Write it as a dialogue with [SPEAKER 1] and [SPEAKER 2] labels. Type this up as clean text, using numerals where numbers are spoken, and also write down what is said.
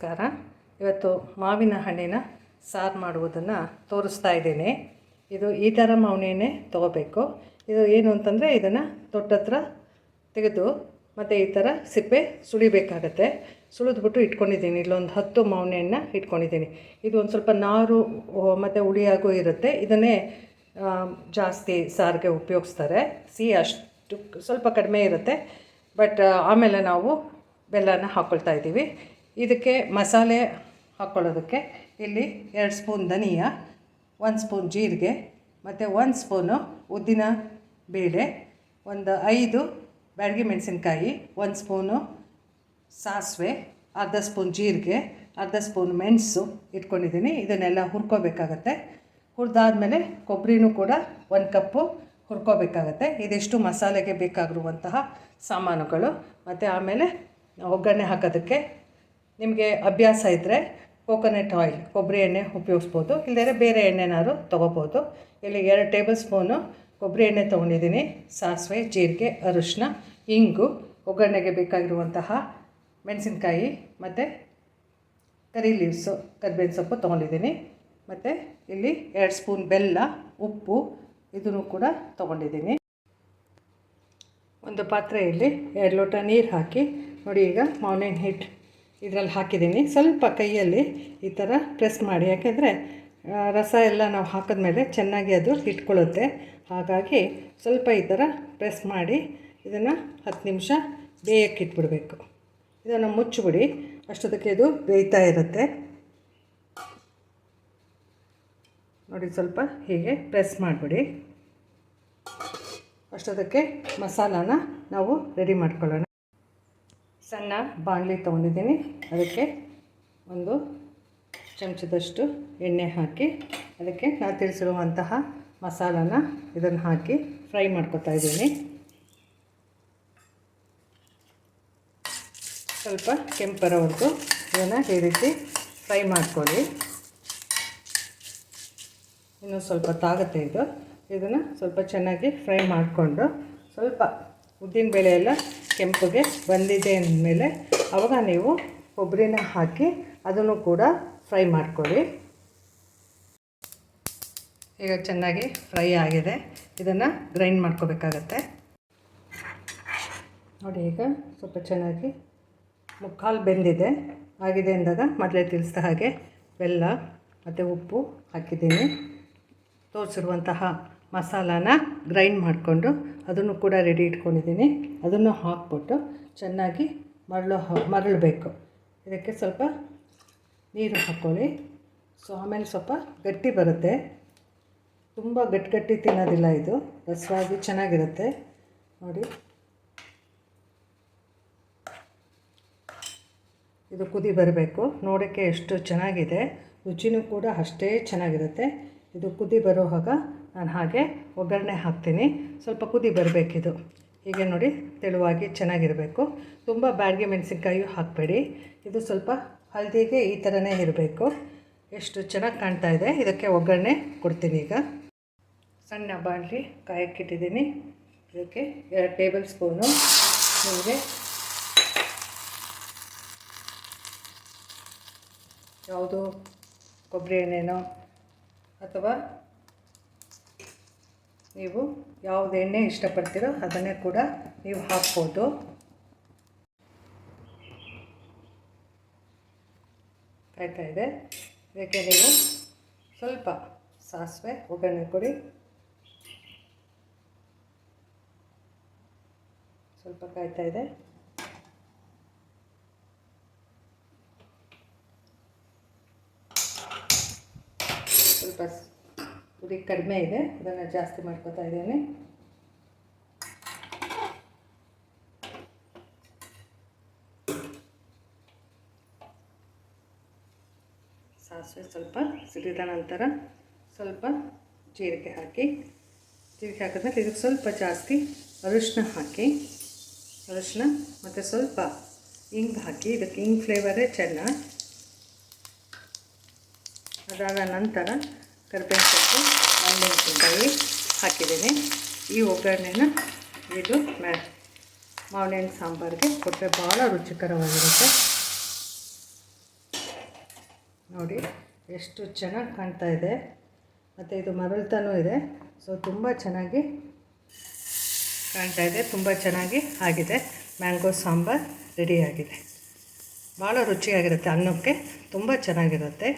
[SPEAKER 1] ನಮಸ್ಕಾರ. ಇವತ್ತು ಮಾವಿನ ಹಣ್ಣಿನ ಸಾರು ಮಾಡುವುದನ್ನು ತೋರಿಸ್ತಾ ಇದ್ದೀನಿ. ಇದು ಈ ಥರ ಮಾವಿನ ತೊಗೋಬೇಕು. ಇದು ಏನು ಅಂತಂದರೆ ಇದನ್ನು ತೊಟ್ಟತ್ರ ತೆಗೆದು ಮತ್ತು ಈ ಥರ ಸಿಪ್ಪೆ ಸುಳಿಬೇಕಾಗತ್ತೆ. ಸುಳಿದ್ಬಿಟ್ಟು ಇಟ್ಕೊಂಡಿದ್ದೀನಿ. ಇಲ್ಲೊಂದು 10 ಮಾವಿನ ಹಣ್ಣನ್ನ ಇಟ್ಕೊಂಡಿದ್ದೀನಿ. ಇದು ಒಂದು ಸ್ವಲ್ಪ ನಾರು ಮತ್ತು ಹುಳಿಯಾಗೂ ಇರುತ್ತೆ. ಇದನ್ನೇ ಜಾಸ್ತಿ ಸಾರಿಗೆ ಉಪಯೋಗಿಸ್ತಾರೆ. ಸಿಹಿ ಅಷ್ಟು ಸ್ವಲ್ಪ ಕಡಿಮೆ ಇರುತ್ತೆ. ಬಟ್ ಆಮೇಲೆ ನಾವು ಬೆಲ್ಲನ ಹಾಕ್ಕೊಳ್ತಾ ಇದ್ದೀವಿ. ಇದಕ್ಕೆ ಮಸಾಲೆ ಹಾಕ್ಕೊಳ್ಳೋದಕ್ಕೆ ಇಲ್ಲಿ 2 ಸ್ಪೂನ್ ಧನಿಯಾ, 1 ಸ್ಪೂನ್ ಜೀರಿಗೆ ಮತ್ತು 1 ಸ್ಪೂನು ಉದ್ದಿನ ಬೇಳೆ, ಒಂದು 5 ಬ್ಯಾಡಗಿ ಮೆಣಸಿನ್ಕಾಯಿ, 1 ಸ್ಪೂನು ಸಾಸಿವೆ, ಅರ್ಧ ಸ್ಪೂನ್ ಜೀರಿಗೆ, ಅರ್ಧ ಸ್ಪೂನ್ ಮೆಣಸು ಇಟ್ಕೊಂಡಿದ್ದೀನಿ. ಇದನ್ನೆಲ್ಲ ಹುರ್ಕೋಬೇಕಾಗತ್ತೆ. ಹುರಿದಾದ್ಮೇಲೆ ಕೊಬ್ಬರಿನೂ ಕೂಡ 1 ಕಪ್ಪು ಹುರ್ಕೋಬೇಕಾಗತ್ತೆ. ಇದಿಷ್ಟು ಮಸಾಲೆಗೆ ಬೇಕಾಗಿರುವಂತಹ ಸಾಮಾನುಗಳು. ಮತ್ತು ಆಮೇಲೆ ಒಗ್ಗರಣೆ ಹಾಕೋದಕ್ಕೆ ನಿಮಗೆ ಅಭ್ಯಾಸ ಇದ್ದರೆ ಕೋಕೋನಟ್ ಆಯಿಲ್, ಕೊಬ್ಬರಿ ಎಣ್ಣೆ ಉಪಯೋಗಿಸ್ಬೋದು. ಇಲ್ಲದೇ ಬೇರೆ ಎಣ್ಣೆನಾದ್ರು ತೊಗೋಬೋದು. ಇಲ್ಲಿ 2 ಟೇಬಲ್ ಸ್ಪೂನು ಕೊಬ್ಬರಿ ಎಣ್ಣೆ ತೊಗೊಂಡಿದ್ದೀನಿ. ಸಾಸಿವೆ, ಜೀರಿಗೆ, ಅರಿಶಿನ, ಇಂಗು, ಒಗ್ಗರಣೆಗೆ ಬೇಕಾಗಿರುವಂತಹ ಮೆಣಸಿನ್ಕಾಯಿ ಮತ್ತು ಕರಿ ಲೀವ್ಸು, ಕರಿಬೇವಿನ ಸೊಪ್ಪು ತೊಗೊಂಡಿದ್ದೀನಿ. ಮತ್ತು ಇಲ್ಲಿ 2 ಸ್ಪೂನ್ ಬೆಲ್ಲ, ಉಪ್ಪು ಇದನ್ನು ಕೂಡ ತೊಗೊಂಡಿದ್ದೀನಿ. ಒಂದು ಪಾತ್ರೆಯಲ್ಲಿ 2 ಲೋಟ ನೀರು ಹಾಕಿ ನೋಡಿ. ಈಗ ಮಾವಿನ ಹಿಟ್ಟು ಇದರಲ್ಲಿ ಹಾಕಿದ್ದೀನಿ. ಸ್ವಲ್ಪ ಕೈಯಲ್ಲಿ ಈ ಥರ ಪ್ರೆಸ್ ಮಾಡಿ, ಯಾಕೆಂದರೆ ರಸ ಎಲ್ಲ ನಾವು ಹಾಕಿದ್ಮೇಲೆ ಚೆನ್ನಾಗಿ ಅದು ಇಟ್ಕೊಳ್ಳುತ್ತೆ. ಹಾಗಾಗಿ ಸ್ವಲ್ಪ ಈ ಥರ ಪ್ರೆಸ್ ಮಾಡಿ ಇದನ್ನು 10 ನಿಮಿಷ ಬೇಯಕ್ಕೆ ಇಟ್ಬಿಡಬೇಕು. ಇದನ್ನು ಮುಚ್ಚಿಬಿಡಿ. ಅಷ್ಟೊತ್ತಿಗೆ ಇದು ಬೇಯ್ತಾ ಇರುತ್ತೆ. ನೋಡಿ, ಸ್ವಲ್ಪ ಹೀಗೆ ಪ್ರೆಸ್ ಮಾಡಿಬಿಡಿ. ಅಷ್ಟೊತ್ತಿಗೆ ಮಸಾಲಾನ ನಾವು ರೆಡಿ ಮಾಡ್ಕೊಳ್ಳೋಣ. ಸಣ್ಣ ಬಾಣಲಿ ತೊಗೊಂಡಿದ್ದೀನಿ. ಅದಕ್ಕೆ 1 ಚಮಚದಷ್ಟು ಎಣ್ಣೆ ಹಾಕಿ ಅದಕ್ಕೆ ನಾನು ತಿಳಿಸಿರುವಂತಹ ಮಸಾಲಾನ ಇದನ್ನು ಹಾಕಿ ಫ್ರೈ ಮಾಡ್ಕೊತಾ ಇದ್ದೀನಿ. ಸ್ವಲ್ಪ ಕೆಂಪು ಬರೋವರೆಗೂ ಇದನ್ನು ಈ ರೀತಿ ಫ್ರೈ ಮಾಡ್ಕೊಳ್ಳಿ. ಇನ್ನೂ ಸ್ವಲ್ಪ ತಾಗುತ್ತೆ ಇದು. ಇದನ್ನು ಸ್ವಲ್ಪ ಚೆನ್ನಾಗಿ ಫ್ರೈ ಮಾಡಿಕೊಂಡು ಸ್ವಲ್ಪ ಉದ್ದಿನಬೇಳೆ ಎಲ್ಲ ಕೆಂಪಗೆ ಬಂದಿದೆ ಅಂದಮೇಲೆ ಆವಾಗ ನೀವು ಕೊಬ್ಬರಿನ ಹಾಕಿ ಅದನ್ನು ಕೂಡ ಫ್ರೈ ಮಾಡ್ಕೊಳ್ಳಿ. ಈಗ ಚೆನ್ನಾಗಿ ಫ್ರೈ ಆಗಿದೆ. ಇದನ್ನು ಗ್ರೈಂಡ್ ಮಾಡ್ಕೋಬೇಕಾಗತ್ತೆ. ನೋಡಿ, ಈಗ ಸ್ವಲ್ಪ ಚೆನ್ನಾಗಿ ಮುಕ್ಕಾಲು ಬೆಂದಿದೆ. ಆಗಿದೆ ಅಂದಾಗ ಮೊದಲೇ ತಿಳಿಸಿದ ಹಾಗೆ ಬೆಲ್ಲ ಮತ್ತು ಉಪ್ಪು ಹಾಕಿದ್ದೀನಿ. ತೋರಿಸಿರುವಂತಹ ಮಸಾಲಾನ ಗ್ರೈಂಡ್ ಮಾಡಿಕೊಂಡು ಅದನ್ನು ಕೂಡ ರೆಡಿ ಇಟ್ಕೊಂಡಿದ್ದೀನಿ. ಅದನ್ನು ಹಾಕ್ಬಿಟ್ಟು ಚೆನ್ನಾಗಿ ಮರಳಬೇಕು. ಇದಕ್ಕೆ ಸ್ವಲ್ಪ ನೀರು ಹಾಕ್ಕೊಳ್ಳಿ. ಸೊ ಆಮೇಲೆ ಸ್ವಲ್ಪ ಗಟ್ಟಿ ಬರುತ್ತೆ. ತುಂಬ ಗಟ್ಟಿ ತಿನ್ನೋದಿಲ್ಲ. ಇದು ರಸವಾಗಿ ಚೆನ್ನಾಗಿರುತ್ತೆ. ನೋಡಿ, ಇದು ಕುದಿ ಬರಬೇಕು. ನೋಡೋಕ್ಕೆ ಎಷ್ಟು ಚೆನ್ನಾಗಿದೆ, ರುಚಿನೂ ಕೂಡ ಅಷ್ಟೇ ಚೆನ್ನಾಗಿರುತ್ತೆ. ಇದು ಕುದಿ ಬರೋವಾಗ ನಾನು ಹಾಗೆ ಒಗ್ಗರಣೆ ಹಾಕ್ತೀನಿ. ಸ್ವಲ್ಪ ಕುದಿ ಬರಬೇಕಿದು. ಹೀಗೆ ನೋಡಿ, ತೆಳುವಾಗಿ ಚೆನ್ನಾಗಿರಬೇಕು. ತುಂಬ ಬ್ಯಾಡಗಿ ಮೆಣಸಿನ್ಕಾಯಿಯೂ ಹಾಕಬೇಡಿ. ಇದು ಸ್ವಲ್ಪ ಹಳದಿಗೆ ಈ ಥರನೇ ಇರಬೇಕು. ಎಷ್ಟು ಚೆನ್ನಾಗಿ ಕಾಣ್ತಾ ಇದೆ. ಇದಕ್ಕೆ ಒಗ್ಗರಣೆ ಕೊಡ್ತೀನಿ. ಈಗ ಸಣ್ಣ ಬಾಣಲಿ ಕಾಯಕ್ಕಿಟ್ಟಿದ್ದೀನಿ. ಇದಕ್ಕೆ 2 ಟೇಬಲ್ ಸ್ಪೂನು ನಿಮಗೆ ಯಾವುದು ಕೊಬ್ಬರಿ ಎಣ್ಣೆನೋ ಅಥವಾ ನೀವು ಯಾವುದು ಎಣ್ಣೆ ಇಷ್ಟಪಡ್ತೀರೋ ಅದನ್ನೇ ಕೂಡ ನೀವು ಹಾಕ್ಬೋದು. ಕಾಯ್ತಾ ಇದೆ. ಇದಕ್ಕೆ ನೀವು ಸ್ವಲ್ಪ ಸಾಸಿವೆ ಒಗ್ಗರಣೆ ಕೊಡಿ. ಸ್ವಲ್ಪ ಕಾಯ್ತಾ ಇದೆ. ಸ್ವಲ್ಪ ಉರಿ ಕಡಿಮೆ ಇದೆ. ಅದನ್ನು ಜಾಸ್ತಿ ಮಾಡ್ಕೊತಾ ಇದ್ದೀನಿ. ಸಾಸಿವೆ ಸ್ವಲ್ಪ ಸಿಡಿದ ನಂತರ ಸ್ವಲ್ಪ ಜೀರಿಗೆ ಹಾಕಿ. ಜೀರಿಗೆ ಹಾಕಿದ್ಮೇಲೆ ಇದಕ್ಕೆ ಸ್ವಲ್ಪ ಜಾಸ್ತಿ ಅರಿಶಿನ ಹಾಕಿ. ಅರಿಶಿನ ಮತ್ತು ಸ್ವಲ್ಪ ಇಂಗು ಹಾಕಿ. ಇದಕ್ಕೆ ಇಂಗು ಫ್ಲೇವರೇ ಚೆನ್ನಾಗಿ. ಅದಾದ ನಂತರ ಕರಿಬೇವಿನ ಸೊಪ್ಪು, ಮೆಣಸಿನಕಾಯಿ ಹಾಕಿದ್ದೀನಿ. ಈ ಒಗ್ಗರಣೆನ ಇದು ಮಾವಿನ ಹಣ್ಣು ಸಾಂಬಾರಿಗೆ ಕೊಟ್ಟರೆ ಭಾಳ ರುಚಿಕರವಾಗಿರುತ್ತೆ. ನೋಡಿ ಎಷ್ಟು ಚೆನ್ನಾಗಿ ಕಾಣ್ತಾ ಇದೆ, ಮತ್ತು ಇದು ಮರಳ್ತಾನೂ ಇದೆ. ಸೊ ತುಂಬ ಚೆನ್ನಾಗಿ ಕಾಣ್ತಾ ಇದೆ, ತುಂಬ ಚೆನ್ನಾಗಿ ಆಗಿದೆ. ಮ್ಯಾಂಗೋ ಸಾಂಬಾರ್ ರೆಡಿಯಾಗಿದೆ. ಭಾಳ ರುಚಿಯಾಗಿರುತ್ತೆ, ಅನ್ನಕ್ಕೆ ತುಂಬ ಚೆನ್ನಾಗಿರುತ್ತೆ.